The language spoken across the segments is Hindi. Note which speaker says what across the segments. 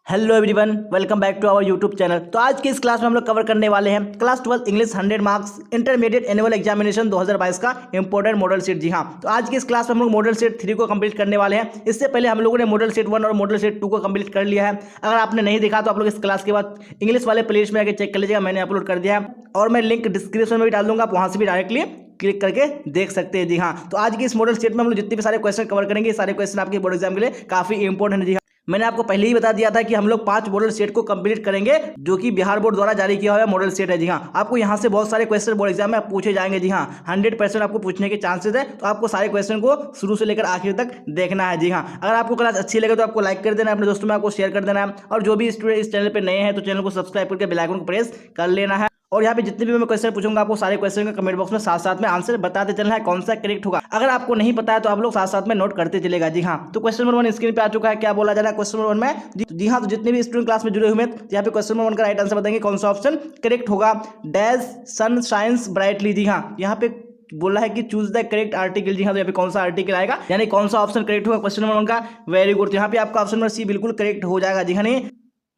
Speaker 1: Hello everyone, welcome back to our YouTube channel. तो आज की इस क्लास में हम लोग कवर करने वाले हैं class 12 English 100 marks intermediate annual examination 2022 का इंपॉर्टेंट मॉडल शीट। जी हाँ, तो आज की इस क्लास में हम लोग मॉडल शीट 3 को कंप्लीट करने वाले हैं। इससे पहले हम लोगों ने मॉडल शीट 1 और मॉडल शीट 2 को कंप्लीट कर लिया है। अगर आपने नहीं देखा तो आप लोग इस क्लास के बाद इंग्लिश वाले प्लेलिस्ट में आके चेक कर लीजिएगा, मैंने अपलोड कर दिया है और मैं लिंक डिस्क्रिप्शन में भी डाल दूंगा, आप वहाँ से भी डायरेक्टली क्लिक करके देख सकते हैं। जी हाँ, तो आज की इस मॉडल शीट में हम लोग जितने भी सारे क्वेश्चन कवर करेंगे, सारे क्वेश्चन आपके बोर्ड एग्जाम के लिए काफी इंपॉर्टेंट है। जी हाँ, मैंने आपको पहले ही बता दिया था कि हम लोग 5 मॉडल सेट को कंप्लीट करेंगे, जो कि बिहार बोर्ड द्वारा जारी किया हुआ मॉडल सेट है। जी हाँ, आपको यहाँ से बहुत सारे क्वेश्चन बोर्ड एग्जाम में पूछे जाएंगे। जी हाँ, 100% आपको पूछने के चांसेस है, तो आपको सारे क्वेश्चन को शुरू से लेकर आखिर तक देखना है। जी हाँ, अगर आपको क्लास अच्छी लगे तो आपको लाइक कर देना है, अपने दोस्तों में आपको शेयर कर देना है, और जो भी स्टूडेंट इस चैनल पर नए हैं तो चैनल को सब्सक्राइब करके बेल आइकन को प्रेस कर लेना है। और यहाँ पे जितने भी मैं क्वेश्चन पूछूंगा आपको सारे क्वेश्चन का कमेंट बॉक्स में साथ साथ में आंसर बताते चलना है, कौन सा करेक्ट होगा। अगर आपको नहीं पता है तो आप लोग साथ साथ में नोट करते चलेगा। जी हाँ, तो क्वेश्चन नंबर 1 स्क्रीन पे आ चुका है। क्या बोला जा रहा है क्वेश्चन नंबर 1 में? जी हाँ, तो जितने भी स्टूडेंट क्लास में जुड़े हुए हैं तो यहाँ पे क्वेश्चन नंबर 1 का राइट आंसर बताएंगे कौन सा ऑप्शन करेक्ट होगा। Dash sun shines brightly. जी हाँ, यहाँ पे बोला है कि चूज द करेक्ट आर्टिकल। जी हाँ, तो यहाँ पे कौन सा आर्टिकल आएगा, यानी कौन सा ऑप्शन करेक्ट होगा क्वेश्चन नंबर 1 का। वेरी गुड, तो यहाँ पे आपका ऑप्शन नंबर सी बिल्कुल करेक्ट हो जाएगा। जी हाँ,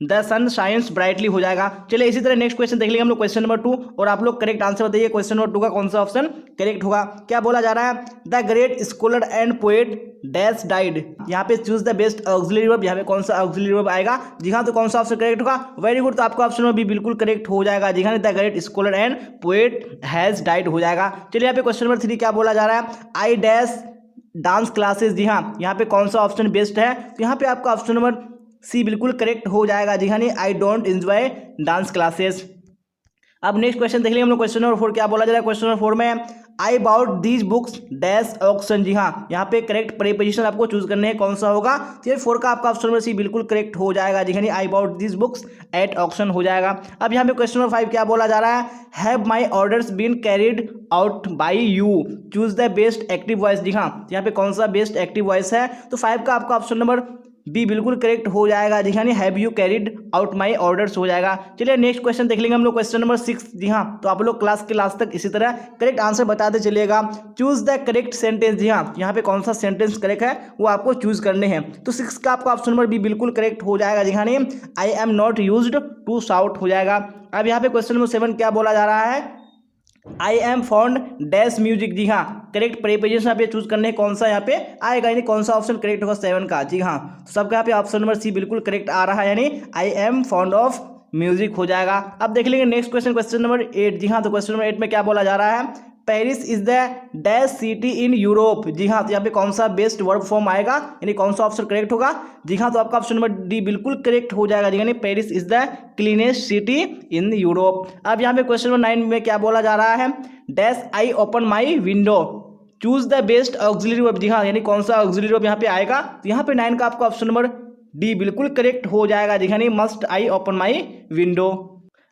Speaker 1: द सन शाइन्स ब्राइटली हो जाएगा। चलिए इसी तरह नेक्स्ट क्वेश्चन देख लेंगे हम लोग, क्वेश्चन नंबर 2, और आप लोग करेक्ट आंसर बताइए क्वेश्चन नंबर 2 का कौन सा ऑप्शन करेक्ट होगा। क्या बोला जा रहा है? The great scholar and poet dash died. यहाँ पे choose the best auxiliary verb, यहाँ पे कौन सा ऑक्सिलरी वर्ब आएगा? जी हाँ, तो कौन सा ऑप्शन करेक्ट होगा? वेरी गुड, तो आपका ऑप्शन नंबर बी बिल्कुल करेक्ट हो जाएगा। जी हाँ, the great scholar and poet has died हो जाएगा। चलिए यहाँ पे क्वेश्चन नंबर 3 क्या बोला जा रहा है? I dash dance classes. जी हाँ, यहाँ पे कौन सा ऑप्शन बेस्ट है? तो यहाँ पे आपका ऑप्शन नंबर सी बिल्कुल करेक्ट हो जाएगा। जी हाँ, I don't enjoy dance classes. अब नेक्स्ट क्वेश्चन देख लेंगे हम लोग, क्वेश्चन नंबर 4 क्या बोला जा रहा है? क्वेश्चन नंबर 4 में I bought these books dash auction. जी हाँ, यहाँ पे करेक्ट प्रीपोजिशन आपको चूज करने हैं, कौन सा होगा? तो ये 4 का आपका ऑप्शन नंबर सी बिल्कुल करेक्ट हो जाएगा। जी हाँ, I bought these books at auction हो जाएगा। अब यहाँ पे क्वेश्चन नंबर 5 क्या बोला जा रहा है? Have my orders been carried out by you, choose the best active voice. जी हाँ, यहाँ पे कौन सा बेस्ट एक्टिव वॉइस है? तो 5 का आपका ऑप्शन नंबर बी बिल्कुल करेक्ट हो जाएगा। जी हाँ, have you carried out my orders हो जाएगा। चलिए नेक्स्ट क्वेश्चन देख लेंगे हम लोग, क्वेश्चन नंबर 6। जी हाँ, तो आप लोग क्लास के लास्ट तक इसी तरह करेक्ट आंसर बताते चलिएगा। Choose the correct sentence. जी हाँ, यहाँ पे कौन सा सेंटेंस करेक्ट है वो आपको चूज करने हैं। तो 6 का आपका ऑप्शन नंबर बी बिल्कुल करेक्ट हो जाएगा। जी हाँ, I am not used to shout हो जाएगा। अब यहाँ पे क्वेश्चन नंबर 7 क्या बोला जा रहा है? I am fond dash music. जी हाँ, करेक्ट प्रीपोजिशन यहाँ पे चूज करने हैं, कौन सा यहाँ पे आएगा, यानी कौन सा ऑप्शन करेक्ट होगा 7 का। जी हाँ, तो सबका यहाँ पे ऑप्शन नंबर सी बिल्कुल करेक्ट आ रहा है, यानी आई एम फॉन्ड ऑफ म्यूजिक हो जाएगा। अब देख लेंगे नेक्स्ट क्वेश्चन, क्वेश्चन नंबर 8। जी हाँ, तो क्वेश्चन नंबर 8 में क्या बोला जा रहा है? Paris is the dash city in Europe. जी हाँ, तो यहाँ पे कौन सा बेस्ट वर्ब फॉर्म आएगा, यानी कौन सा ऑप्शन करेक्ट होगा? जी हाँ, तो आपका ऑप्शन नंबर डी बिल्कुल करेक्ट हो जाएगा। जी यानी Paris is the cleanest city in Europe. अब यहाँ पे क्वेश्चन नंबर 9 में क्या बोला जा रहा है? Dash I open my window, choose the best auxiliary verb. जी हाँ, यानी कौन सा ऑक्सिलरी वर्ब यहाँ पे आएगा? तो यहाँ पे 9 का आपका ऑप्शन नंबर डी बिल्कुल करेक्ट हो जाएगा। जी यानी must I open my window.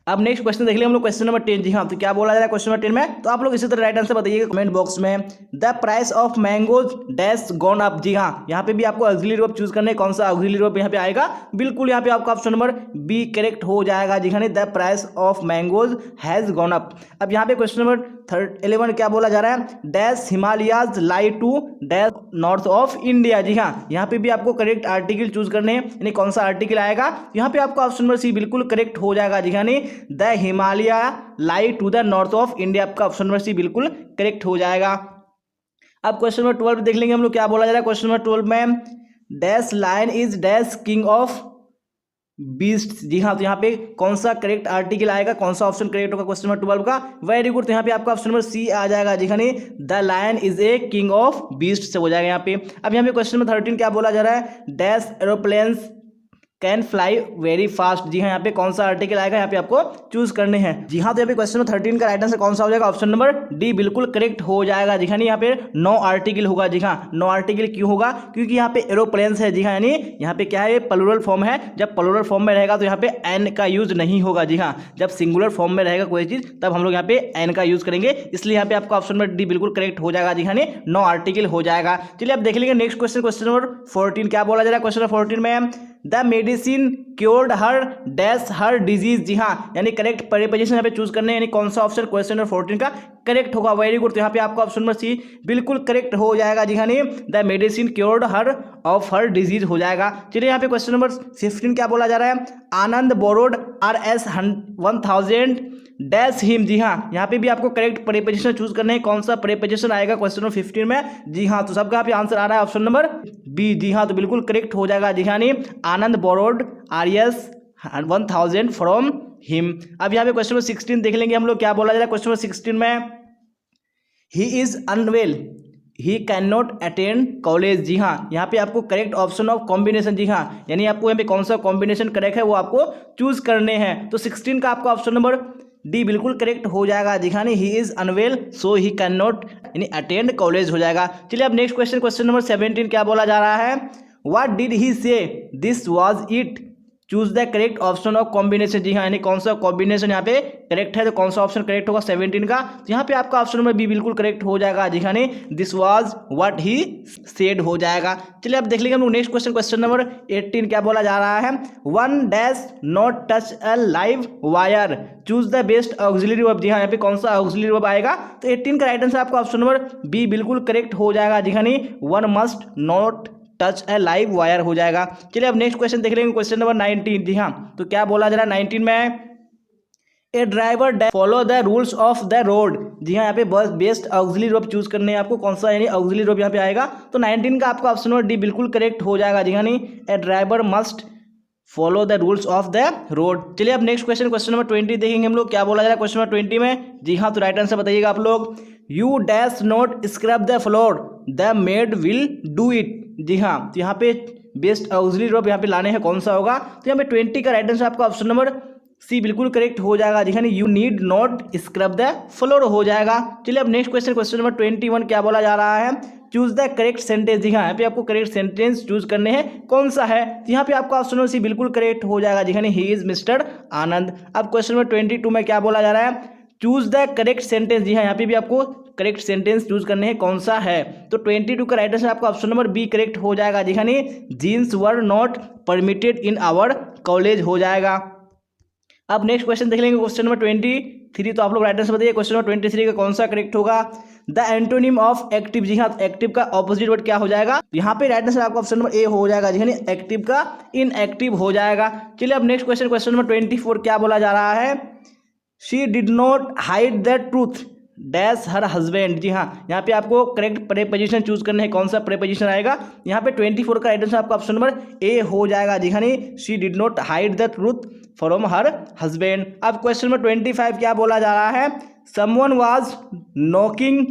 Speaker 1: अब नेक्स्ट क्वेश्चन देख लिया हम लोग, क्वेश्चन नंबर 10। जी हाँ, तो क्या बोला जा रहा है क्वेश्चन नंबर 10 में? तो आप लोग इसी तरह राइट आंसर बताइए कमेंट बॉक्स में। The price of mangoes dash gone up. जी हाँ, यहाँ पे भी आपको ऑक्सिलरी वर्ब चूज करना है, कौन सा ऑक्सिलरी वर्ब यहाँ पे आएगा? बिल्कुल यहाँ पे आपका ऑप्शन नंबर बी करेक्ट हो जाएगा। जी हाँ, the price of mangoes has gone up. अब यहाँ पे क्वेश्चन नंबर 11 क्या बोला जा रहा है? Dash Himalayas lie to dash north of India. जी हाँ, यहाँ पे भी आपको करेक्ट आर्टिकल चूज करने हैं, यानी कौन सा आर्टिकल आएगा? यहाँ पे आपका ऑप्शन नंबर सी बिल्कुल करेक्ट हो जाएगा। जी यानी the Himalaya lie to the north of India, आपका ऑप्शन नंबर सी बिल्कुल करेक्ट हो जाएगा। अब क्वेश्चन नंबर 12 देख लेंगे हम लोग, क्या बोला जा रहा है क्वेश्चन नंबर 12 में? Dash lion is dash king of beast. जी हाँ, तो यहाँ पे कौन सा करेक्ट आर्टिकल आएगा, कौन सा ऑप्शन करेक्ट होगा क्वेश्चन नंबर 12 का? वेरी गुड, तो यहाँ पे आपका ऑप्शन नंबर सी आ जाएगा। जी हाँ, the lion is a king of beast से हो जाएगा यहाँ पे। अब यहाँ पे क्वेश्चन नंबर 13 क्या बोला जा रहा है? Dash aeroplanes can fly very fast. जी हाँ, यहाँ पे कौन सा आर्टिकल आएगा, यहाँ पे आपको चूज करने हैं। जी हाँ, तो यहाँ पे क्वेश्चन नंबर 13 का राइट आंसर कौन सा हो जाएगा? ऑप्शन नंबर डी बिल्कुल करेक्ट हो जाएगा। जी हाँ, यहाँ पे नो आर्टिकल होगा। जी हाँ, नो आर्टिकल क्यों होगा? क्योंकि यहाँ पे एरोप्लेन्स है। जी हाँ, यानी यहाँ पे क्या है, प्लूरल फॉर्म है। जब प्लूरल फॉर्म में रहेगा तो यहाँ पे एन का यूज नहीं होगा। जी हाँ, जब सिंगुलर फॉर्म में रहेगा कोई चीज तब हम लोग यहाँ पे एन का यूज करेंगे, इसलिए यहाँ पे आपका ऑप्शन नंबर डी बिल्कुल करेक्ट हो जाएगा। जी हाँ, नो आर्टिकल हो जाएगा। चलिए अब देख लेंगे नेक्स्ट क्वेश्चन, क्वेश्चन नंबर 14 क्या बोला जा रहा है? क्वेश्चन नंबर 14 में the medicine cured her dash her disease. जी हाँ, यानी करेक्ट प्रीपोजिशन यहाँ पे चूज करने, यानी कौन सा ऑप्शन क्वेश्चन नंबर 14 का करेक्ट होगा। वेरी गुड, तो यहाँ पे आपका ऑप्शन नंबर सी बिल्कुल करेक्ट हो जाएगा। जी हाँ, नहीं the medicine cured her of her disease हो जाएगा। चलिए यहाँ पे क्वेश्चन नंबर 15 क्या बोला जा रहा है, आनंद बोरोड RS 1000 डैश हिम। जी हाँ, यहाँ पे भी आपको करेक्ट प्रीपोजिशन चूज करने है, कौन सा प्रीपोजिशन आएगा क्वेश्चन नंबर 15 में। जी हाँ, तो सबका यहाँ पे आंसर आ रहा है ऑप्शन नंबर बी। जी हाँ, तो बिल्कुल करेक्ट हो जाएगा। जी हाँ, नहीं आनंद बोरोड RS 1000 फ्रॉम हिम। अब यहाँ पे क्वेश्चन नंबर 16 देख लेंगे हम लोग, क्या बोला जा रहा है क्वेश्चन नंबर 16 में, he is unwell he can not attend college. जी हाँ, यहाँ पे आपको करेक्ट ऑप्शन ऑफ कॉम्बिनेशन। जी हाँ, यानी आपको यहाँ पे कौन सा कॉम्बिनेशन करेक्ट है वो आपको चूज करने हैं। तो 16 का आपका ऑप्शन नंबर डी बिल्कुल करेक्ट हो जाएगा। जी हाँ, he is unwell so he can not यानी अटेंड कॉलेज हो जाएगा। चलिए अब नेक्स्ट क्वेश्चन, क्वेश्चन नंबर 17 क्या बोला जा रहा है, what did he say this was it, choose the correct option of combination. जी हाँ, यानी कौन सा कॉम्बिनेशन यहाँ पे करेक्ट है, तो कौन सा ऑप्शन करेक्ट होगा 17 का, तो यहाँ पे आपका ऑप्शन नंबर बी बिल्कुल करेक्ट हो जाएगा। जी हाँ, नहीं this was what he said हो जाएगा। चलिए अब देख लेंगे हम लोग नेक्स्ट क्वेश्चन, क्वेश्चन नंबर 18 क्या बोला जा रहा है, one dash not touch a live wire, choose the best auxiliary verb. जी हाँ, यहाँ पे कौन सा ऑक्सिलरी वर्ब आएगा, तो 18 का राइट आंसर आपका ऑप्शन नंबर बी बिल्कुल करेक्ट हो जाएगा। जी हाँ, नहीं one must not touch A live wire हो जाएगा। चलिए अब नेक्स्ट क्वेश्चन देख लेंगे, क्वेश्चन नंबर 19। जी हाँ, तो क्या बोला जा रहा है 19 में, a driver follow the rules of the road. जी हाँ, यहाँ पे बस बेस्ट ऑक्सिलरी वर्ब चूज करने हैं आपको, कौन सा यानी ऑक्सिलरी वर्ब यहाँ पे आएगा, तो 19 का आपका ऑप्शन नंबर डी बिल्कुल करेक्ट हो जाएगा। जी हाँ, नहीं a driver must follow the rules of the road. चलिए अब नेक्स्ट क्वेश्चन, क्वेश्चन नंबर 20 देखेंगे हम लोग, क्या बोला जा रहा है क्वेश्चन नंबर 20 में। जी हाँ, तो राइट आंसर बताइएगा आप लोग, you dash not scrub the floor the maid will do it. जी हाँ, तो यहाँ पे बेस्ट ऑक्सिलरी वर्ब यहाँ पे लाने हैं, कौन सा होगा, तो यहाँ पे 20 का राइट आंसर आपका ऑप्शन नंबर सी बिल्कुल करेक्ट हो जाएगा। जी हाँ, you need not scrub the floor हो जाएगा। चलिए अब नेक्स्ट क्वेश्चन, क्वेश्चन नंबर 21 क्या बोला जा रहा है, चूज द करेक्ट सेंटेंस। जी हाँ, यहाँ पे आपको करेक्ट सेंटेंस चूज करने हैं, कौन सा है, तो यहाँ पे आपका ऑप्शन नंबर सी बिल्कुल करेक्ट हो जाएगा। जी हाँ, ही इज मिस्टर आनंद। अब क्वेश्चन नंबर 22 में क्या बोला जा रहा है, चूज द करेक्ट सेंटेंस। जी हाँ, यहाँ पे भी आपको करेक्ट सेंटेंस चूज करने हैं, कौन सा है, तो 22 का राइट आंसर आपका ऑप्शन नंबर बी करेक्ट हो जाएगा। जी हाँ, नहीं jeans were not permitted in our college हो जाएगा। अब नेक्स्ट क्वेश्चन देख लेंगे, क्वेश्चन नंबर 23। तो आप लोग राइट आंसर बताइए क्वेश्चन नंबर 23 का कौन सा करेक्ट होगा, द एंटोनिम ऑफ एक्टिव। जी हाँ, एक्टिव का ऑपोजिट वर्ड क्या हो जाएगा, यहाँ पे राइट आंसर आपका ऑप्शन नंबर ए हो जाएगा। जी हाँ, एक्टिव का इनएक्टिव हो जाएगा। चलिए अब नेक्स्ट क्वेश्चन, क्वेश्चन नंबर 24 क्या बोला जा रहा है, she did not hide the truth dash her husband. जी हाँ, यहाँ पे आपको करेक्ट प्रीपोजिशन चूज करना है, कौन सा प्रीपोजिशन आएगा, यहाँ पे 24 का राइट आंसर आपका ऑप्शन नंबर ए हो जाएगा। जी हाँ, नहीं she did not hide the truth from her husband. अब क्वेश्चन नंबर 25 क्या बोला जा रहा है, someone was knocking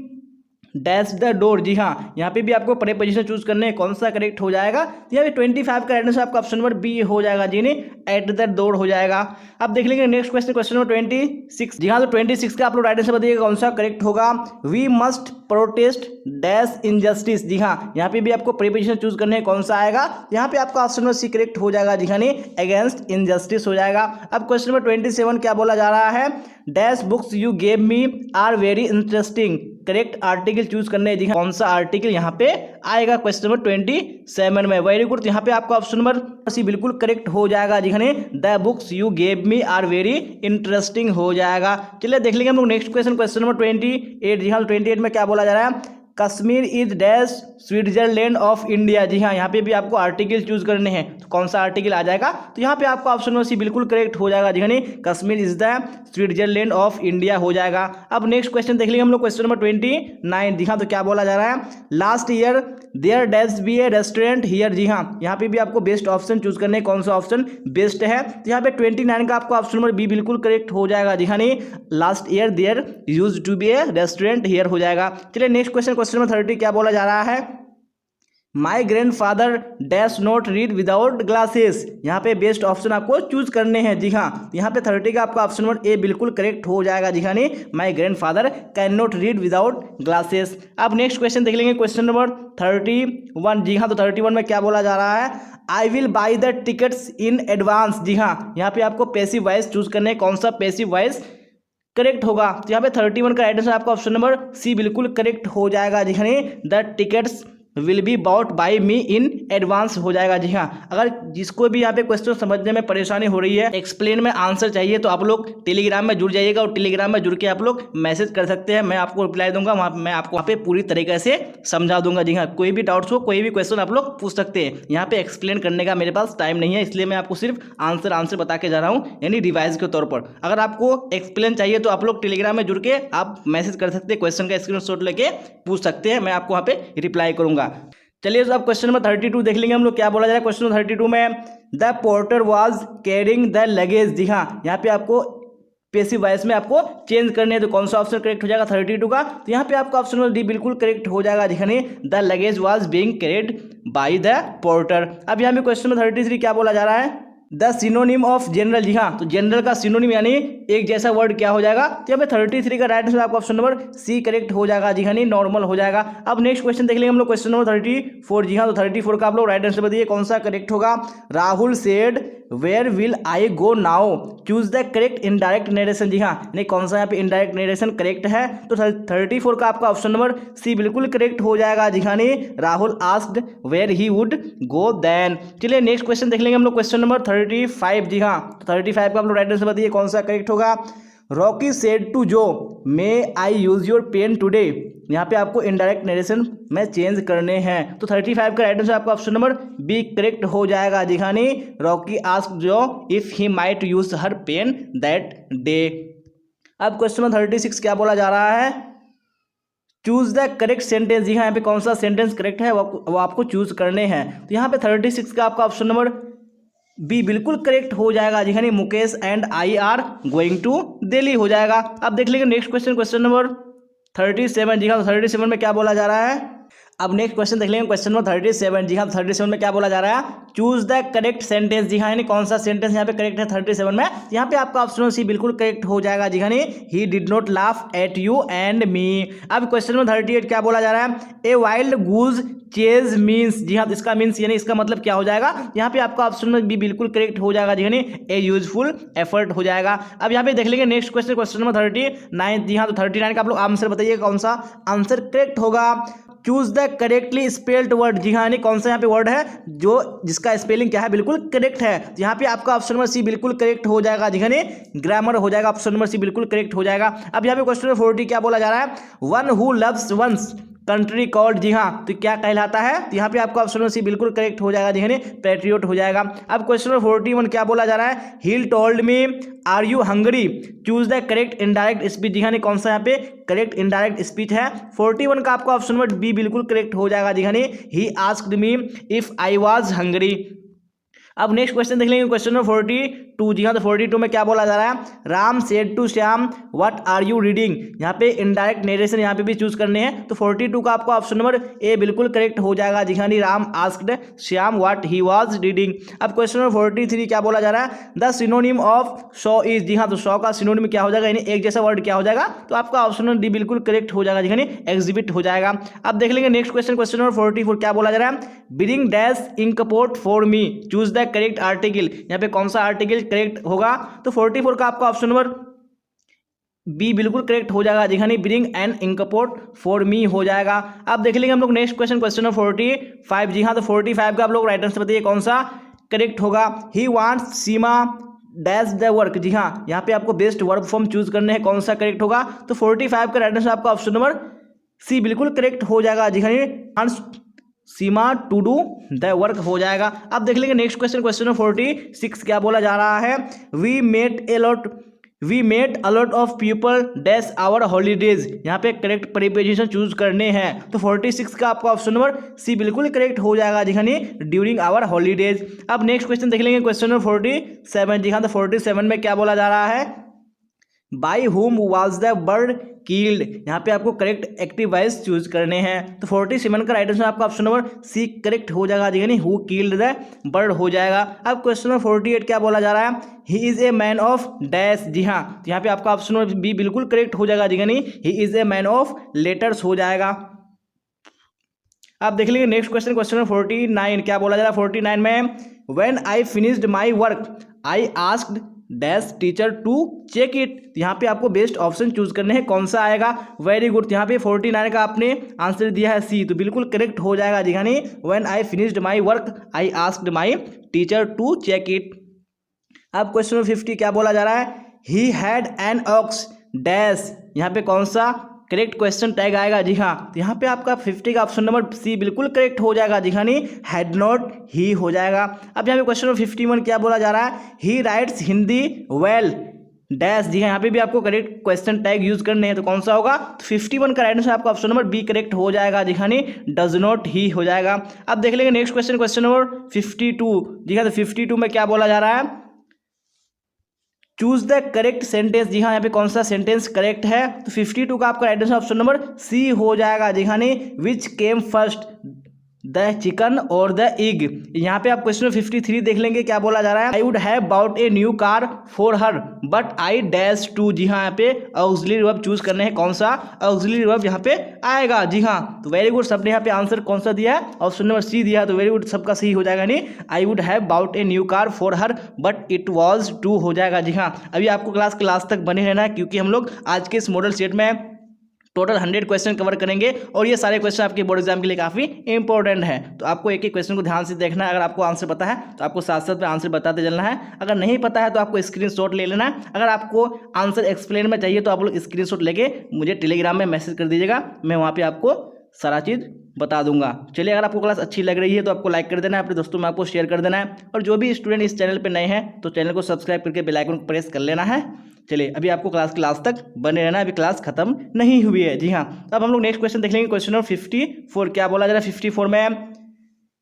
Speaker 1: dash the door. जी हाँ, यहाँ पे भी आपको प्रीपोजिशन चूज करने हैं, कौन सा करेक्ट हो जाएगा, यहाँ पे 25 का राइट आंसर आपका ऑप्शन नंबर बी हो जाएगा। जी नहीं एट द डोर हो जाएगा। अब देख लेंगे नेक्स्ट क्वेश्चन, क्वेश्चन नंबर 26। जी हाँ, तो 26 का आप लोग राइट आंसर बताइएगा कौन सा करेक्ट होगा, we must protest dash injustice. जी हाँ, यहाँ पे भी आपको प्रीपोजिशन चूज करने हैं, कौन सा आएगा, यहाँ पे आपका ऑप्शन नंबर सी करेक्ट हो जाएगा। जी हाँ, नहीं अगेंस्ट इनजस्टिस हो जाएगा। अब क्वेश्चन नंबर 27 क्या बोला जा रहा है, dash books you gave me are very interesting, correct article choose करने हैं। जी हाँ, कौन सा आर्टिकल यहाँ पे आएगा क्वेश्चन नंबर 27 में। वेरी गुड, यहाँ पे आपका ऑप्शन नंबर सी बिल्कुल करेक्ट हो जाएगा। जी हाँ, the books you gave me are very interesting हो जाएगा। चलिए देख लेंगे हम लोग नेक्स्ट क्वेश्चन, क्वेश्चन नंबर 28। जी हाँ, 28 में क्या बोला जा रहा है, Kashmir is dash Switzerland of India. जी हाँ, यहाँ पे भी आपको आर्टिकल चूज करने हैं, तो कौन सा आर्टिकल आ जाएगा, तो यहाँ पे आपका ऑप्शन नंबर सी बिल्कुल करेक्ट हो जाएगा। जी हाँ, Kashmir is the Switzerland of India हो जाएगा। अब नेक्स्ट क्वेश्चन देख लेंगे हम लोग, क्वेश्चन नंबर 29। जी हाँ, तो क्या बोला जा रहा है, last year there dash be a restaurant here. जी हाँ, यहाँ पे भी आपको बेस्ट ऑप्शन चूज करने हैं, कौन सा ऑप्शन बेस्ट है, तो यहाँ पे 29 का आपको ऑप्शन नंबर बी बिल्कुल करेक्ट हो जाएगा। जी हाँ, last year there used to be a restaurant here हो जाएगा। चलिए नेक्स्ट क्वेश्चन, क्वेश्चन नंबर 30 क्या बोला जा रहा है, my grand father dash not read without glasses. यहाँ पे बेस्ट ऑप्शन आपको चूज करने हैं। जी हाँ, यहाँ पे 30 का आपका ऑप्शन नंबर ए बिल्कुल करेक्ट हो जाएगा। जी हाँ, नहीं my grand father can not read without glasses. अब नेक्स्ट क्वेश्चन देख लेंगे, क्वेश्चन नंबर 31। जी हाँ, तो 31 में क्या बोला जा रहा है, I will buy the tickets in advance. जी हाँ, यहाँ पे आपको पैसिव वॉइस चूज करने हैं, कौन सा पैसिव वॉइस करेक्ट होगा, तो यहाँ पे 31 का राइट आंसर आपका ऑप्शन नंबर सी बिल्कुल करेक्ट हो जाएगा। जी हाँ, the tickets will be bought by me in advance हो जाएगा। जी हाँ, अगर जिसको भी यहाँ पे क्वेश्चन समझने में परेशानी हो रही है, एक्सप्लेन में आंसर चाहिए, तो आप लोग टेलीग्राम में जुड़ जाइएगा और टेलीग्राम में जुड़ के आप लोग मैसेज कर सकते हैं। मैं आपको रिप्लाई दूंगा, मैं आपको वहाँ पे पूरी तरीके से समझा दूंगा। जी हाँ, कोई भी डाउट्स हो, कोई भी क्वेश्चन आप लोग पूछ सकते हैं। यहाँ पे एक्सप्लेन करने का मेरे पास टाइम नहीं है, इसलिए मैं आपको सिर्फ आंसर बता के जा रहा हूँ, यानी रिवाइज के तौर पर। अगर आपको एक्सप्लेन चाहिए तो आप लोग टेलीग्राम में जुड़ के आप मैसेज कर सकते हैं, क्वेश्चन का स्क्रीनशॉट लेके पूछ सकते हैं, मैं आपको वहाँ पे रिप्लाई करूंगा। चलिए, तो अब क्वेश्चन नंबर 32 देख लेंगे हम लोग, क्या बोला जा रहा है क्वेश्चन नंबर 32 में। The porter was carrying the luggage. जी हाँ, यहाँ पे आपको पैसिव वॉइस में आपको चेंज करने हैं, तो कौन सा ऑप्शन करेक्ट हो जाएगा 32 का? तो यहाँ पे आपका ऑप्शन नंबर डी बिल्कुल करेक्ट हो जाएगा। दिखाने the luggage was being carried by the porter. अब यहाँ पे क्वेश्चन नंबर 33 क्या बोला जा रहा है? The synonym of general. जी हाँ, तो जनरल का सिनोनिम यानी एक जैसा वर्ड क्या हो जाएगा? तो यहाँ पे 33 का राइट आंसर आपका ऑप्शन नंबर सी करेक्ट हो जाएगा। जी हाँ, नहीं नॉर्मल हो जाएगा। अब नेक्स्ट क्वेश्चन देख लेंगे हम लोग, क्वेश्चन नंबर 34। जी हाँ, तो 34 का आप लोग राइट आंसर बताइए कौन सा करेक्ट होगा। Rahul said where will I go now, choose the correct indirect narration. जी हाँ, नहीं कौन सा यहाँ पे इनडायरेक्ट नरेशन करेक्ट है? तो 34 का आपका ऑप्शन नंबर सी बिल्कुल करेक्ट हो जाएगा। जी हाँ, नहीं Rahul asked where he would go then. चलिए नेक्स्ट क्वेश्चन देख लेंगे हम लोग, क्वेश्चन नंबर 35। जी हाँ, तो 35 का आप लोग राइट आंसर बताइए कौन सा करेक्ट होगा। रॉकी सेड टू जो मे आई यूज योर पेन टुडे। यहाँ पे आपको इनडायरेक्ट नरेशन में चेंज करने हैं, तो 35 का राइट आंसर आपका ऑप्शन नंबर बी करेक्ट हो जाएगा। दिखानी Rocky asked Joe if he might use her pen that day. अब क्वेश्चन नंबर 36 क्या बोला जा रहा है? Choose the correct sentence. जी हाँ, यहाँ पे कौन सा सेंटेंस करेक्ट है वो आपको चूज करने हैं। तो यहाँ पे 36 का आपका ऑप्शन नंबर बी बिल्कुल करेक्ट हो जाएगा। जी हाँ, नहीं Mukesh and I are going to Delhi हो जाएगा। अब देख लेंगे नेक्स्ट क्वेश्चन, क्वेश्चन नंबर 37। जी हाँ, 37 में क्या बोला जा रहा है? अब नेक्स्ट क्वेश्चन देख लेंगे, क्वेश्चन नंबर 37। जी हाँ, 37 में क्या बोला जा रहा है? Choose the correct sentence. जी हाँ, यानी कौन सा सेंटेंस यहाँ पे करेक्ट है 37 में? यहाँ पे आपका ऑप्शन सी बिल्कुल करेक्ट हो जाएगा। जी हाँ, he did not laugh at you and me. अब क्वेश्चन नंबर 38 क्या बोला जा रहा है? A wild goose chase means. जी हाँ, तो इसका मीन्स यानी इसका मतलब क्या हो जाएगा? यहाँ पे आपका ऑप्शन में बी बिल्कुल करेक्ट हो जाएगा। जी हाँ, ए यूजफुल एफर्ट हो जाएगा। अब यहाँ पे देख लेंगे नेक्स्ट क्वेश्चन, क्वेश्चन नंबर 39। जी हाँ, तो 39 का आप लोग आंसर बताइए कौन सा आंसर करेक्ट होगा। Choose the correctly spelled word. जी हाँ, यानी कौन सा यहाँ पे वर्ड है जो जिसका स्पेलिंग क्या है बिल्कुल करेक्ट है? तो यहाँ पे आपका ऑप्शन नंबर सी बिल्कुल करेक्ट हो जाएगा। जी हाँ, ग्रामर हो जाएगा, ऑप्शन नंबर सी बिल्कुल करेक्ट हो जाएगा। अब यहाँ पे क्वेश्चन नंबर 40 क्या बोला जा रहा है? One who loves one's country called. जी हाँ, तो क्या कहलाता है? तो यहाँ पे आपका ऑप्शन नंबर सी बिल्कुल करेक्ट हो जाएगा। जी हाँ, पैट्रियोट हो जाएगा। अब क्वेश्चन नंबर 41 क्या बोला जा रहा है? He told me are you hungry, choose the correct indirect speech. जी हाँ, कौन सा यहाँ पे करेक्ट इनडायरेक्ट स्पीच है? 41 का आपका ऑप्शन नंबर बी बिल्कुल करेक्ट हो जाएगा। जी हाँ, he asked me if I was Hungary. अब नेक्स्ट क्वेश्चन देख लेंगे, क्वेश्चन नंबर 42। जी हाँ, तो 42 में क्या बोला जा रहा है? Ram said to Shyam what are you reading. यहाँ पे इनडायरेक्ट नरेशन यहाँ पे भी चूज करने हैं, तो 42 का आपका ऑप्शन नंबर ए बिल्कुल करेक्ट हो जाएगा। जी हाँ, Ram asked Shyam what he was reading. अब क्वेश्चन नंबर 43 क्या बोला जा रहा है? The synonym of show is. जी हाँ, तो शो का सिनोनिम क्या हो जाएगा, यानी एक जैसा वर्ड क्या हो जाएगा? तो आपका ऑप्शन नंबर डी बिल्कुल करेक्ट हो जाएगा। जी हाँ, एग्जिबिट हो जाएगा। अब देख लेंगे नेक्स्ट क्वेश्चन, क्वेश्चन नंबर 44 क्या बोला जा रहा है? Bring dash inkpot for me, choose the correct article. यहाँ पे कौन सा आर्टिकल करेक्ट होगा? तो 44 का आपका ऑप्शन नंबर बी बिल्कुल करेक्ट हो जाएगा। जी हाँ, ब्रिंग एन इंकपोर्ट फॉर मी हो जाएगा। अब देख लेंगे हम लोग नेक्स्ट क्वेश्चन, क्वेश्चन नंबर 45। जी हाँ, तो 45 का आप लोग राइट आंसर बताइए कौन सा करेक्ट होगा। He wants Seema dash the work. जी हाँ, यहाँ पे आपको बेस्ट वर्ब फॉर्म चूज करने हैं, कौन सा करेक्ट होगा? तो 45 का राइट आंसर आपका ऑप्शन नंबर सी बिल्कुल करेक्ट हो जाएगा। जी हाँ, सीमा टू डू द वर्क हो जाएगा। अब देख लेंगे नेक्स्ट क्वेश्चन, क्वेश्चन नंबर 46 क्या बोला जा रहा है? We met a lot of people dash our holidays. यहाँ पे करेक्ट प्रीपोजिशन चूज करने हैं, तो 46 का आपका ऑप्शन नंबर सी बिल्कुल करेक्ट हो जाएगा। जी हाँ, ड्यूरिंग आवर हॉलीडेज। अब नेक्स्ट क्वेश्चन देख लेंगे, क्वेश्चन नंबर 47। जी हाँ, तो 47 में क्या बोला जा रहा है? बाई हुम वाज द बर्ड कील्ड। यहाँ पे आपको करेक्ट एक्टिव वॉइस चूज करने हैं, तो 47 का राइट आंसर आपका ऑप्शन नंबर सी करेक्ट हो जाएगा। जी हु कील्ड द बर्ड हो जाएगा। अब क्वेश्चन नंबर 48 क्या बोला जा रहा है? He is a man of dash. जी हाँ, तो यहाँ पे आपका ऑप्शन नंबर बी बिल्कुल करेक्ट हो जाएगा। जी he is a man of letters हो जाएगा। अब देख लेंगे नेक्स्ट क्वेश्चन, क्वेश्चन नंबर 49 क्या बोला जा रहा है? 49 में when I finished my work I asked dash teacher to check it. यहाँ पे आपको बेस्ट ऑप्शन चूज करने हैं, कौन सा आएगा। वेरी गुड, यहाँ पे 49 का आपने आंसर दिया है सी, तो बिल्कुल करेक्ट हो जाएगा जी। यानी when I finished my work I asked my teacher to check it. अब क्वेश्चन नंबर 50 क्या बोला जा रहा है, he had an ox dash. यहाँ पे कौन सा करेक्ट क्वेश्चन टैग आएगा जी हाँ, तो यहाँ पे आपका 50 का ऑप्शन नंबर सी बिल्कुल करेक्ट हो जाएगा जी। यानी हैड नॉट ही हो जाएगा। अब यहाँ पे क्वेश्चन नंबर 51 क्या बोला जा रहा है, he writes Hindi well dash. जी हाँ, यहाँ पे भी आपको करेक्ट क्वेश्चन टैग यूज करने हैं, तो कौन सा होगा, तो 51 का राइट आंसर आपका ऑप्शन नंबर बी करेक्ट हो जाएगा जी। यानी डज नॉट ही हो जाएगा। अब देख लेंगे नेक्स्ट क्वेश्चन, क्वेश्चन नंबर 52। जी हाँ, तो 52 में क्या बोला जा रहा है, चूज द करेक्ट सेंटेंस। जी हाँ, यहाँ पे कौन सा सेंटेंस करेक्ट है, तो 52 का आपका right answer option number C हो जाएगा जी। यानी which came first the chicken or the egg. यहाँ पे आप क्वेश्चन 53 देख लेंगे, क्या बोला जा रहा है, I would have bought a new car for her but I dash to. जी हाँ, यहाँ पे ऑक्सिलरी वर्ब चूज करने हैं, कौन सा ऑक्सिलरी वर्ब यहाँ पे आएगा जी हाँ। तो वेरी गुड, सबने यहाँ पे आंसर कौन सा दिया है, ऑप्शन नंबर सी दिया, तो वेरी गुड, सबका सही हो जाएगा। नहीं, I would have bought a new car for her but it was too हो जाएगा जी हाँ। अभी आपको क्लास तक बने रहना है, क्योंकि हम लोग आज के इस मॉडल सेट में टोटल 100 क्वेश्चन कवर करेंगे और ये सारे क्वेश्चन आपके बोर्ड एग्जाम के लिए काफ़ी इंपॉर्टेंट है। तो आपको एक एक क्वेश्चन को ध्यान से देखना है। अगर आपको आंसर पता है तो आपको साथ साथ में आंसर बताते चलना है, अगर नहीं पता है तो आपको स्क्रीनशॉट ले लेना है। अगर आपको आंसर एक्सप्लेन में चाहिए तो आप लोग स्क्रीनशॉट लेके मुझे टेलीग्राम में मैसेज कर दीजिएगा, मैं वहाँ पर आपको सारा चीज़ बता दूंगा। चलिए, अगर आपको क्लास अच्छी लग रही है तो आपको लाइक कर देना है, अपने दोस्तों में आपको शेयर कर देना है, और जो भी स्टूडेंट इस चैनल पे नए हैं तो चैनल को सब्सक्राइब करके बेल आइकन को प्रेस कर लेना है। चलिए, अभी आपको क्लास तक बने रहना है, अभी क्लास खत्म नहीं हुई है जी हाँ। अब हम लोग नेक्स्ट क्वेश्चन देख लेंगे, क्वेश्चन नंबर 54। क्या बोला जा रहा है 54 में,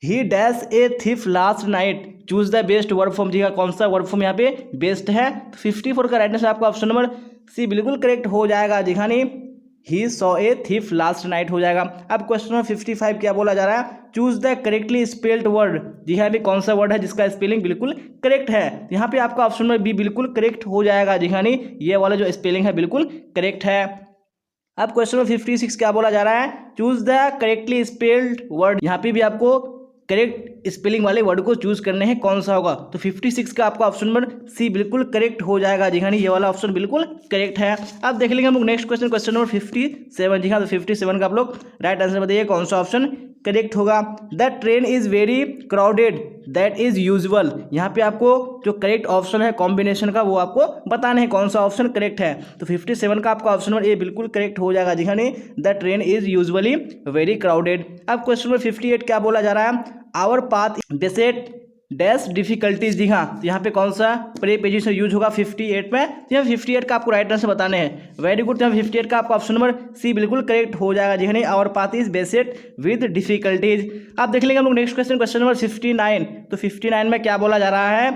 Speaker 1: he dash a thief last night choose the best verb form. जी हाँ, कौन सा वर्ब फॉर्म यहाँ पे बेस्ट है, तो 54 का राइट आंसर आपका ऑप्शन नंबर सी बिल्कुल करेक्ट हो जाएगा जी। हाँ, he saw a thief last night हो जाएगा। अब क्वेश्चन नंबर 55 क्या बोला जा रहा है, choose the correctly spelled word. जी हाँ, अभी कौन सा वर्ड है जिसका स्पेलिंग बिल्कुल करेक्ट है, यहाँ पे आपका ऑप्शन नंबर बी बिल्कुल करेक्ट हो जाएगा जी। हाँ, ये वाला जो स्पेलिंग है बिल्कुल करेक्ट है। अब क्वेश्चन नंबर 56 क्या बोला जा रहा है, choose the correctly spelled word. यहाँ पे भी आपको करेक्ट स्पेलिंग वाले वर्ड को चूज करने हैं, कौन सा होगा, तो 56 का आपका ऑप्शन नंबर सी बिल्कुल करेक्ट हो जाएगा जी। हाँ, ये वाला ऑप्शन बिल्कुल करेक्ट है। अब देख लेंगे हम लोग नेक्स्ट क्वेश्चन, क्वेश्चन नंबर 57। जी हाँ, तो 57 का आप लोग राइट आंसर बताइए, कौन सा ऑप्शन करेक्ट होगा। The train is very crowded that is usual. यहाँ पे आपको जो करेक्ट ऑप्शन है कॉम्बिनेशन का वो आपको बताना है, कौन सा ऑप्शन करेक्ट है, तो 57 का आपका ऑप्शन नंबर ए बिल्कुल करेक्ट हो जाएगा जी। हाँ, the train is usually very crowded. अब क्वेश्चन नंबर 58 क्या बोला जा रहा है, our path beset dash difficulties. जी हाँ, यहाँ पे कौन सा प्रीपोजिशन यूज होगा 58 में, यहाँ 58 का आपको राइट आंसर बताने हैं। वेरी गुड, यहाँ 58 का आपका ऑप्शन नंबर सी बिल्कुल करेक्ट हो जाएगा जी। हाँ, our path is beset with difficulties. आप देख लेंगे हम लोग नेक्स्ट क्वेश्चन, क्वेश्चन नंबर 59। तो 59 में क्या बोला जा रहा है,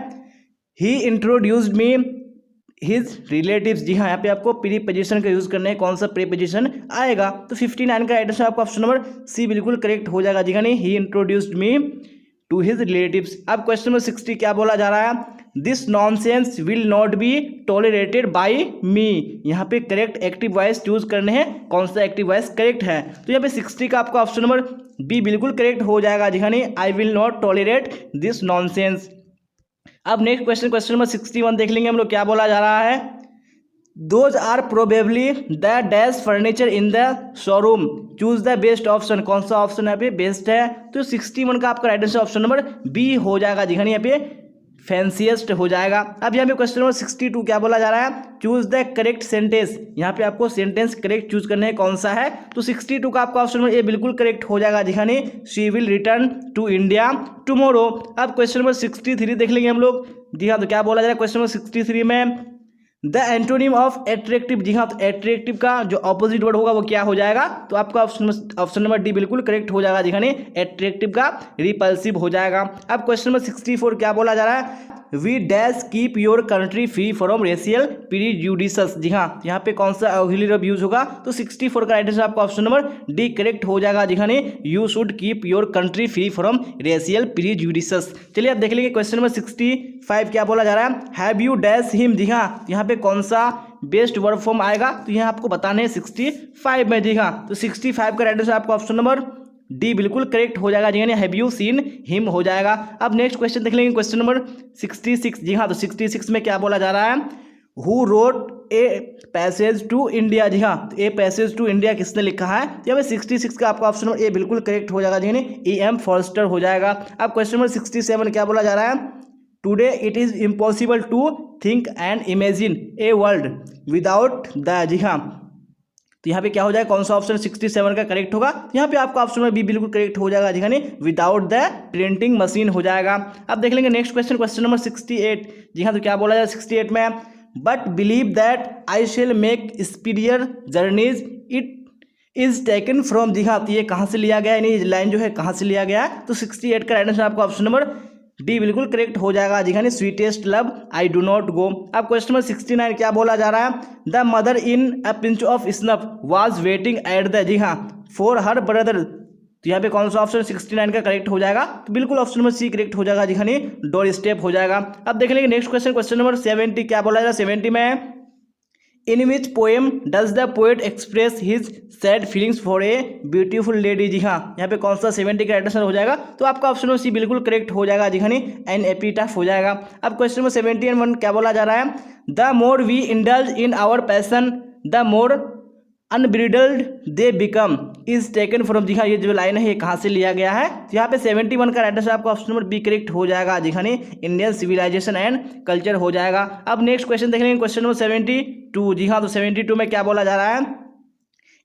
Speaker 1: ही इंट्रोड्यूस्ड मी हिज रिलेटिव्स। जी हाँ, यहाँ पे आपको प्रीपोजिशन का यूज करने हैं, कौन सा प्रीपोजिशन आएगा, तो 59 का राइट आंसर आपका ऑप्शन नंबर सी बिल्कुल करेक्ट हो जाएगा जी। हाँ, he introduced me to his relatives. अब क्वेश्चन नंबर 60 क्या बोला जा रहा है, this nonsense will not be tolerated by me. यहाँ पे करेक्ट एक्टिव वॉइस चूज करने हैं, कौन सा एक्टिव वॉइस करेक्ट है, तो यहाँ पे 60 का आपका ऑप्शन नंबर बी बिल्कुल करेक्ट हो जाएगा जी। हाँ, I will not tolerate this nonsense. अब नेक्स्ट क्वेश्चन, क्वेश्चन नंबर 61 देख लेंगे हम लोग, क्या बोला जा रहा है, those are probably the dash furniture in the showroom choose the best option. कौन सा ऑप्शन यहाँ पे बेस्ट है, तो 61 का आपका right answer option number B हो जाएगा जी। हाँ, यहाँ पे फैंसीएस्ट हो जाएगा। अब यहाँ पे क्वेश्चन नंबर 62 क्या बोला जा रहा है, चूज द करेक्ट सेंटेंस। यहाँ पे आपको सेंटेंस करेक्ट चूज करने हैं, कौन सा है, तो 62 का आपका ऑप्शन नंबर ए बिल्कुल करेक्ट हो जाएगा जी। हाँ, she will return to India tomorrow. अब क्वेश्चन नंबर 63 देख लेंगे हम लोग। जी हाँ, तो क्या बोला जा रहा है क्वेश्चन नंबर 63 में, द एंटोनिम ऑफ एट्रैक्टिव। जी हाँ, तो एट्रैक्टिव का जो ऑपोजिट वर्ड होगा वो क्या हो जाएगा, तो आपका ऑप्शन नंबर डी बिल्कुल करेक्ट हो जाएगा जी। हाँ, एट्रैक्टिव का रिपल्सिव हो जाएगा। अब क्वेश्चन नंबर 64 क्या बोला जा रहा है, we dash keep your country free from racial prejudices. जी हाँ, यहाँ पे कौन सा ऑक्सिलरी वर्ब यूज होगा, तो 64 का राइट आंसर आपका ऑप्शन नंबर डी करेक्ट हो जाएगा जी। हाँ, you should keep your country free from racial prejudices. चलिए अब देख लीजिए क्वेश्चन नंबर 65 क्या बोला जा रहा है, हैव यू डैश हिम। जी हाँ, यहाँ पे कौन सा बेस्ट वर्ब फॉर्म आएगा, तो यहाँ आपको बताने हैं 65 में। जी हाँ, तो 65 का राइट आंसर आपका ऑप्शन नंबर डी बिल्कुल करेक्ट हो जाएगा जी, यानी हैव यू सीन हिम हो जाएगा। अब नेक्स्ट क्वेश्चन देख लेंगे, क्वेश्चन नंबर 66। जी हाँ, तो 66 में क्या बोला जा रहा है, who wrote a passage to India. जी हाँ, तो ए पैसेज टू इंडिया किसने लिखा है, तो यहाँ पे 66 का आपका ऑप्शन नंबर ए बिल्कुल करेक्ट हो जाएगा जी, यानी E.M. फॉरेस्टर हो जाएगा। अब क्वेश्चन नंबर 67 क्या बोला जा रहा है, today it is impossible to think and imagine a world without the. जी हाँ, तो यहाँ पे क्या हो जाएगा, कौन सा ऑप्शन 67 का करेक्ट होगा, यहाँ पे आपका ऑप्शन नंबर बी बिल्कुल करेक्ट हो जाएगा जी, यानी विदाउट द प्रिंटिंग मशीन हो जाएगा। अब देख लेंगे नेक्स्ट क्वेश्चन, क्वेश्चन नंबर 68। जी हाँ, तो क्या बोला जाए 68 में, but believe that I shall make speedier journeys it is taken from. जी हाँ, तो ये कहाँ से लिया गया है, यानी लाइन जो है कहाँ से लिया गया है, तो 68 का राइट आंसर आपका ऑप्शन नंबर डी बिल्कुल करेक्ट हो जाएगा जी, यानी sweetest love I do not go. अब क्वेश्चन नंबर 69 क्या बोला जा रहा है, the mother in a pinch of snuff was waiting at the. जी हाँ, फॉर हर ब्रदर। तो यहाँ पे कौन सा ऑप्शन 69 का करेक्ट हो जाएगा, तो बिल्कुल ऑप्शन नंबर सी करेक्ट हो जाएगा जी, यानी डोर स्टेप हो जाएगा। अब देख लेंगे नेक्स्ट क्वेश्चन, क्वेश्चन नंबर 70 क्या बोला जाएगा 70 में, in which poem does the poet express his sad feelings for a beautiful lady. जी हाँ, यहाँ पे कौन सा 70 का आंसर हो जाएगा, तो आपका ऑप्शन नंबर सी बिल्कुल करेक्ट हो जाएगा जी, यानी एन एपिटाफ हो जाएगा। अब क्वेश्चन नंबर 71 क्या बोला जा रहा है, the more we indulge in our passion the more unbridled they become is taken from. जी हाँ, ये जो लाइन है ये कहाँ से लिया गया है, तो यहाँ पे 71 का राइट आंसर आपका ऑप्शन नंबर बी करेक्ट हो जाएगा जी, यानी इंडियन सिविलाइजेशन एंड कल्चर हो जाएगा। अब नेक्स्ट क्वेश्चन देख लेंगे, क्वेश्चन नंबर 72। जी हाँ, तो 72 में क्या बोला जा रहा है,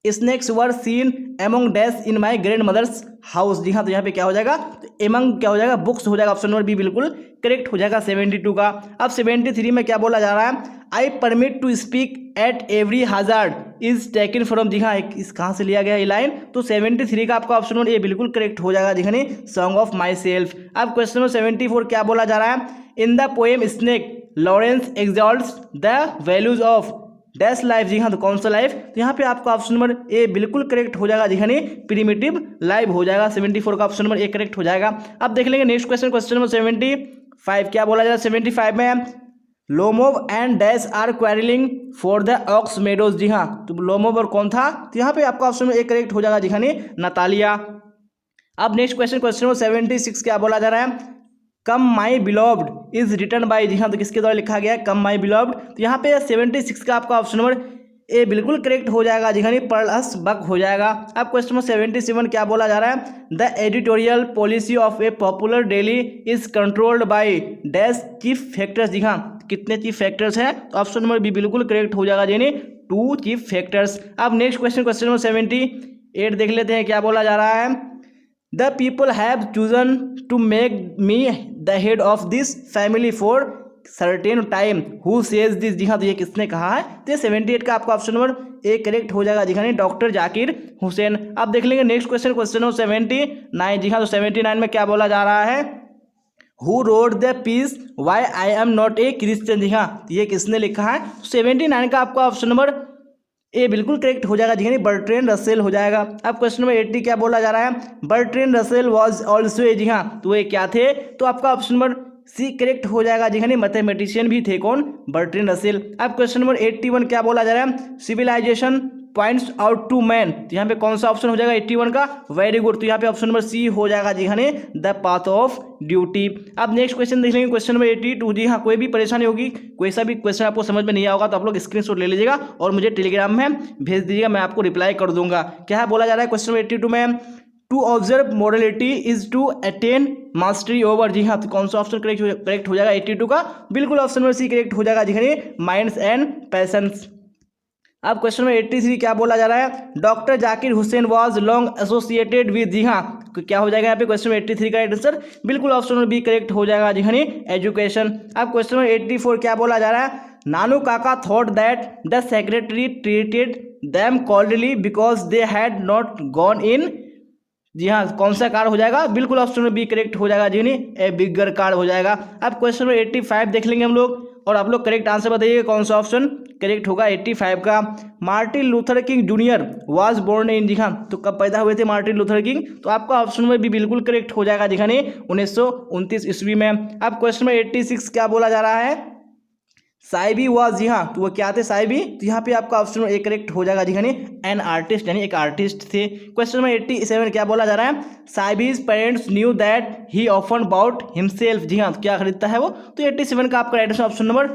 Speaker 1: snakes were seen among dash in my grandmother's house. जी हाँ, तो यहाँ पे क्या हो जाएगा, तो एमंग क्या हो जाएगा, बुक्स हो जाएगा, ऑप्शन नंबर बी बिल्कुल करेक्ट हो जाएगा 72 का। अब 73 में क्या बोला जा रहा है, I permit to speak at every hazard is taken from. जी हाँ, इस कहाँ से लिया गया ये लाइन, तो 73 का आपका ऑप्शन नंबर ए बिल्कुल करेक्ट हो जाएगा जी, यानी सॉन्ग ऑफ माई सेल्फ। अब क्वेश्चन नंबर 74 क्या बोला जा रहा है, in the poem snake Lawrence exalts the values of dash life. जी हाँ, तो कौन सा लाइफ, तो यहाँ पे आपका ऑप्शन नंबर ए बिल्कुल करेक्ट हो जाएगा जी, यानी प्रिमिटिव लाइफ हो जाएगा। 74 का ऑप्शन नंबर ए करेक्ट हो जाएगा। अब देख लेंगे नेक्स्ट क्वेश्चन, क्वेश्चन नंबर 75 क्या बोला जाएगा 75 में, Lomov and dash are quarrelling for the ox meadows. जी हाँ, तो लोमोव और कौन था, तो यहाँ पे आपका ऑप्शन नंबर ए करेक्ट हो जाएगा जी, यानी नतालिया। अब नेक्स्ट क्वेश्चन, क्वेश्चन नंबर 76 क्या बोला जा रहा है, कम माई बिलोव्ड इज रिटन बाई। जी हाँ, तो किसके द्वारा लिखा गया है, कम माई बिलोव्ड। तो यहाँ पे 76 का आपका ऑप्शन नंबर ए बिल्कुल करेक्ट हो जाएगा जी, यानी पर्लस बक हो जाएगा। अब क्वेश्चन नंबर 77 क्या बोला जा रहा है, the editorial policy of a popular daily is controlled by dash chief factors. जी हाँ, कितने चीफ फैक्टर्स हैं, तो ऑप्शन नंबर बी बिल्कुल करेक्ट हो जाएगा, यानी 2 चीफ फैक्टर्स। अब नेक्स्ट क्वेश्चन, क्वेश्चन नंबर 78 देख लेते हैं क्या बोला जा रहा है, the people have chosen to make me the head of this family for certain time who says this. जी हाँ, तो ये किसने कहा है, तो ये 78 का आपका ऑप्शन नंबर ए करेक्ट हो जाएगा जी, यानी डॉक्टर जाकिर हुसैन। अब देख लेंगे नेक्स्ट क्वेश्चन, क्वेश्चन नंबर 79। जी हाँ, तो 79 में क्या बोला जा रहा है, who wrote the piece why I am not a Christian. जी हाँ, तो ये किसने लिखा है, 79 का आपका ऑप्शन नंबर ए बिल्कुल करेक्ट हो जाएगा, यानी बर्ट्रैंड रसेल हो जाएगा। अब क्वेश्चन नंबर 80 क्या बोला जा रहा है, Bertrand Russell was also a. जी हाँ, तो ये क्या थे, तो आपका ऑप्शन नंबर सी करेक्ट हो जाएगा जी, यानी मैथमेटिशियन भी थे कौन, बर्ट्रैंड रसेल। अब क्वेश्चन नंबर 81 क्या बोला जा रहा है, civilization points out to man. तो यहाँ पे कौन सा ऑप्शन हो जाएगा 81 का, वेरी गुड, तो यहाँ पे ऑप्शन नंबर सी हो जाएगा जी, यानी द पाथ ऑफ ड्यूटी। अब नेक्स्ट क्वेश्चन देख लेंगे, क्वेश्चन नंबर 82। जी हाँ, कोई भी परेशानी होगी, कोई सा भी क्वेश्चन आपको समझ में नहीं आओगा, तो आप लोग स्क्रीनशॉट ले लीजिएगा और मुझे टेलीग्राम में भेज दीजिएगा, मैं आपको रिप्लाई कर दूंगा। क्या है बोला जा रहा है क्वेश्चन नंबर 82 में, to observe morality is to attain mastery over. जी हाँ, तो कौन सा ऑप्शन करेक्ट हो जाएगा 82 का, बिल्कुल ऑप्शन नंबर सी करेक्ट हो जाएगा जी, यानी माइंड्स एंड पैशंस। अब क्वेश्चन नंबर 83 क्या बोला जा रहा है, doctor Zakir Hussain was long associated with. जी हाँ, तो क्या हो जाएगा यहाँ पे क्वेश्चन नंबर 83 का आंसर बिल्कुल ऑप्शन नंबर बी करेक्ट हो जाएगा जी, यानी एजुकेशन। अब क्वेश्चन नंबर 84 क्या बोला जा रहा है, Nanu Kaka thought that the secretary treated them coldly because they had not gone in. जी हाँ, कौन सा कार हो जाएगा, बिल्कुल ऑप्शन में बी करेक्ट हो जाएगा जी, नहीं ए बिगर कार हो जाएगा। अब क्वेश्चन नंबर 85 देख लेंगे हम लोग, और आप लोग करेक्ट आंसर बताइए कौन सा ऑप्शन करेक्ट होगा 85 का। Martin Luther King junior was born in. जी हाँ, तो कब पैदा हुए थे मार्टिन लूथर किंग, तो आपका ऑप्शन में भी बिल्कुल करेक्ट हो जाएगा जी, यानी 1929 ईस्वी में। अब क्वेश्चन नंबर 86 क्या बोला जा रहा है, साइबी वाज, जी हाँ, तो वो क्या थे? साइबी। तो यहाँ पे आपका ऑप्शन नंबर ए करेक्ट हो जाएगा जी हाँ। एन आर्टिस्ट, यानी एक आर्टिस्ट थे। क्वेश्चन नंबर 87 क्या बोला जा रहा है? साइबीज parents knew that he often bout himself, जी हाँ, तो क्या खरीदता है वो? तो 87 का आपका right answer option number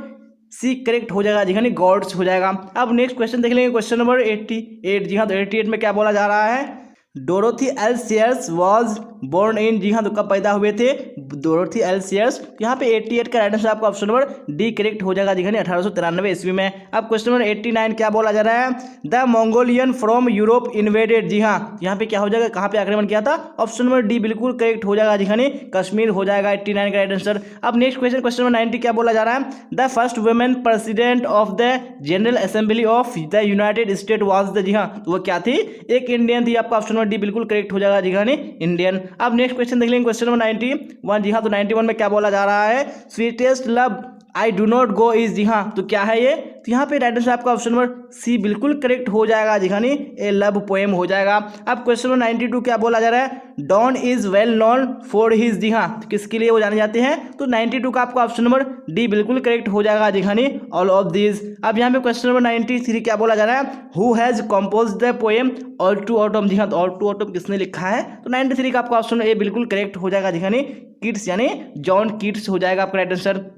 Speaker 1: C correct हो जाएगा जी हाँ, गॉड्स हो जाएगा। अब नेक्स्ट क्वेश्चन देख लेंगे, क्वेश्चन नंबर 88, जी हाँ, तो 88 में क्या बोला जा रहा है? Dorothy L Sayers was born in, जी हाँ, तो कब पैदा हुए थे डोरोथी एल सीयर्स? यहाँ पे 88 का राइट आंसर आपका ऑप्शन नंबर डी करेक्ट हो जाएगा जी हाँ, 1893 ईस्वी में। अब क्वेश्चन नंबर 89 क्या बोला जा रहा है? The Mongolian from Europe invaded, जी हाँ, यहाँ पे क्या हो जाएगा? कहाँ पे आक्रमण किया था? ऑप्शन नंबर डी बिल्कुल करेक्ट हो जाएगा जी हाँ, कश्मीर हो जाएगा 89 का राइट आंसर। अब नेक्स्ट क्वेश्चन, क्वेश्चन नंबर 90 क्या बोला जा रहा है? The first women president of the general assembly of the united state was the, जी हाँ, तो वो क्या थी? एक इंडियन थी। आपका ऑप्शन नंबर डी बिल्कुल करेक्ट हो जाएगा जी हाँ, इंडियन। अब नेक्स्ट क्वेश्चन देख लेंगे, क्वेश्चन नंबर 91, जी हाँ, तो 91 में क्या बोला जा रहा है? Sweetest love I do not go is, जी हाँ, तो क्या है ये? तो यहाँ पे राइट आंसर आपका ऑप्शन नंबर सी बिल्कुल करेक्ट हो जाएगा जी हाँ, ए लव पोएम हो जाएगा। अब क्वेश्चन नंबर 92 क्या बोला जा रहा है? Donne is well known for his, जी हाँ, तो किसके लिए वो जाने जाते हैं? तो 92 का आपका ऑप्शन नंबर डी बिल्कुल करेक्ट हो जाएगा जी हाँ, ऑल ऑफ दिस। अब यहाँ पे क्वेश्चन नंबर 93 क्या बोला जा रहा है? Who has compose the poem all to autumn, जी हाँ, तो ऑल टू ऑटम किसने लिखा है? तो 93 का आपका ऑप्शन ए बिल्कुल करेक्ट हो जाएगा जी हाँ, किट्स, यानी जॉन किट्स हो जाएगा आपका राइट आंसर।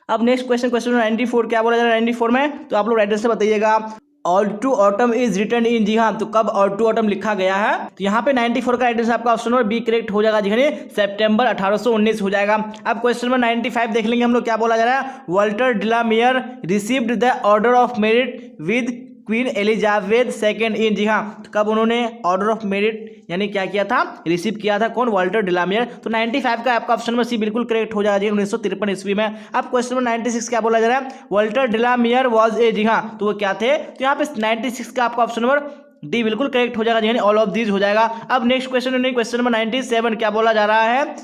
Speaker 1: अब नेक्स्ट क्वेश्चन, क्वेश्चन 94 क्या बोला जा रहा है 94 में? तो आप लोग राइट आंसर बताइएगा। All to autumn is return in, जी हाँ, तो कब ऑल टू ऑटम लिखा गया है? तो यहाँ पे 94 का राइट आंसर आपका ऑप्शन नंबर बी करेक्ट हो जाएगा जी हाँ, सितंबर 1819 हो जाएगा। अब क्वेश्चन नंबर 95 देख लेंगे हम लोग, क्या बोला जा रहा है? Walter Delamare received the order of merit with Queen Elizabeth second in, जी हाँ, तो कब उन्होंने ऑर्डर ऑफ मेरिट यानी क्या किया था? रिसीव किया था। कौन? वाल्टर डिलामियर। तो 95 का आपका ऑप्शन नंबर सी बिल्कुल करेक्ट हो जाएगा 1953 ईस्वी में। अब क्वेश्चन नंबर 96 क्या बोला जा रहा है? वाल्टर डिलामियर वाज ए, जी हाँ, तो वो क्या थे? तो यहाँ पे 96 का आपका ऑप्शन नंबर डी बिल्कुल करेक्ट हो जाएगा, यानी ऑल ऑफ दीज हो जाएगा। अब नेक्स्ट क्वेश्चन, क्वेश्चन नंबर 97 क्या बोला जा रहा है?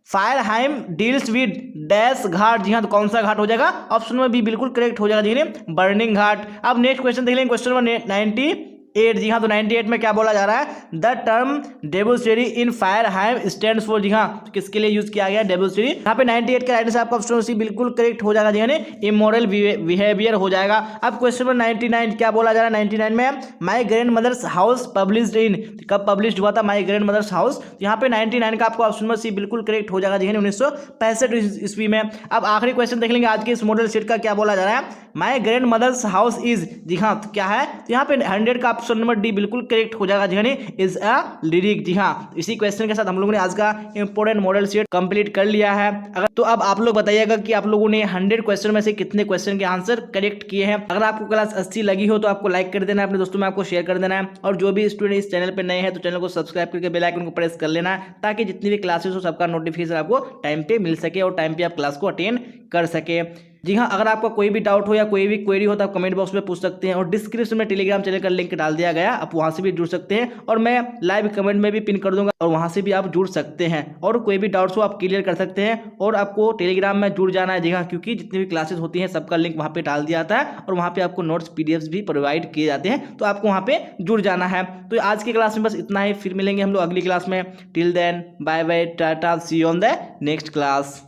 Speaker 1: फायरहाइम डील्स विद डैश घाट, जी हाँ, तो कौन सा घाट हो जाएगा? ऑप्शन नंबर बी बिल्कुल करेक्ट हो जाएगा जी, बर्निंग घाट। अब नेक्स्ट क्वेश्चन देख लेंगे, क्वेश्चन नंबर 98, जी हाँ, तो 98 में क्या बोला जा रहा है? The term debauchery in Fahrenheit stands for, जी हाँ, तो किसके लिए यूज किया गया डेबोस्टेरी? यहाँ पे 98 का राइट आंसर आपका ऑप्शन सी बिल्कुल करेक्ट हो जाएगा जी, इमोरल बिहेवियर हो जाएगा। अब क्वेश्चन नंबर 99 क्या बोला जा रहा है? 99 में my grandmother's house published in, कब पब्लिश हुआ था माई ग्रैंड मदर्स हाउस? यहाँ पे 99 का आपको ऑप्शन नंबर सी बिल्कुल करेक्ट हो जाएगा जी, 1965 ईस्वी में। अब आखिरी क्वेश्चन देख लेंगे आज के इस मॉडल सेट का, क्या बोला जा रहा है? My grandmother's house is, जी हाँ, तो क्या है? तो यहाँ पे 100 का ऑप्शन नंबर डी बिल्कुल करेक्ट हो जाएगा जी, इज अ लिरिक, जी हाँ। इसी क्वेश्चन के साथ हम लोगों ने आज का इंपोर्टेंट मॉडल सेट कंप्लीट कर लिया है। अगर तो अब आप लोग बताइएगा कि आप लोगों ने 100 क्वेश्चन में से कितने क्वेश्चन के आंसर करेक्ट किए हैं। अगर आपको क्लास अच्छी लगी हो तो आपको लाइक कर देना है, अपने दोस्तों में आपको शेयर कर देना है, और जो भी स्टूडेंट इस चैनल पर नए हैं तो चैनल को सब्सक्राइब करके बेल आइकन को प्रेस कर लेना है, ताकि जितनी भी क्लासेस हो सबका नोटिफिकेशन आपको टाइम पे मिल सके और टाइम पे आप क्लास को अटेंड कर सके। जी हाँ, अगर आपका कोई भी डाउट हो या कोई भी क्वेरी हो तो आप कमेंट बॉक्स में पूछ सकते हैं, और डिस्क्रिप्शन में टेलीग्राम चैनल का लिंक डाल दिया गया, आप वहाँ से भी जुड़ सकते हैं, और मैं लाइव कमेंट में भी पिन कर दूंगा, और वहाँ से भी आप जुड़ सकते हैं, और कोई भी डाउट्स हो आप क्लियर कर सकते हैं। और आपको टेलीग्राम में जुड़ जाना है जी हाँ, क्योंकि जितनी भी क्लासेस होती हैं सबका लिंक वहाँ पे डाल दिया जाता है, और वहाँ पे आपको नोट्स पीडीएफ्स भी प्रोवाइड किए जाते हैं, तो आपको वहाँ पे जुड़ जाना है। तो आज की क्लास में बस इतना ही, फिर मिलेंगे हम लोग अगली क्लास में। Till then bye bye, tata, see you on the next class.